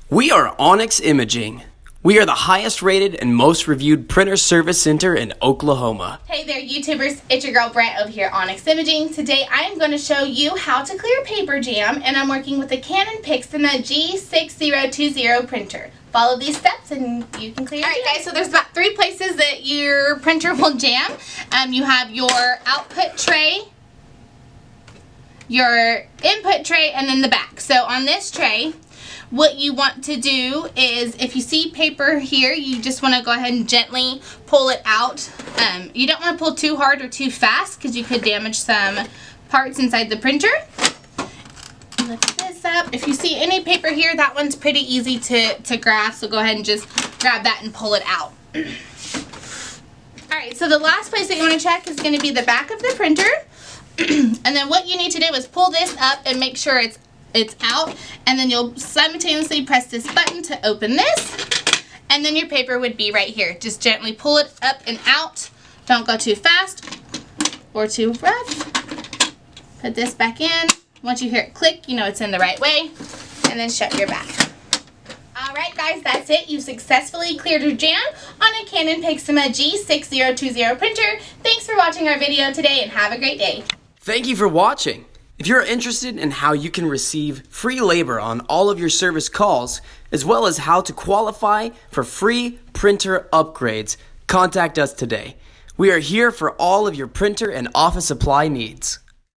We are Onyx Imaging. We are the highest rated and most reviewed printer service center in Oklahoma. Hey there YouTubers, it's your girl Brent over here at Onyx Imaging. Today I am going to show you how to clear paper jam, and I'm working with the Canon Pixma G-6020 printer. Follow these steps and you can clear. Alright guys, so there's about 3 places that your printer will jam. You have your output tray, your input tray, and then the back. So on this tray, what you want to do is, if you see paper here, you just want to go ahead and gently pull it out. You don't want to pull too hard or too fast because you could damage some parts inside the printer. Lift this up. If you see any paper here, that one's pretty easy to grab, so go ahead and just grab that and pull it out. Alright, so the last place that you want to check is going to be the back of the printer. And then what you need to do is pull this up and make sure it's out, and then you'll simultaneously press this button to open this, and then your paper would be right here. Just gently pull it up and out. Don't go too fast or too rough. Put this back in. Once you hear it click, you know it's in the right way, and then shut your back. Alright guys, that's it. You successfully cleared your jam on a Canon Pixma G6020 printer. Thanks for watching our video today, and have a great day. Thank you for watching. If you're interested in how you can receive free labor on all of your service calls, as well as how to qualify for free printer upgrades, contact us today. We are here for all of your printer and office supply needs.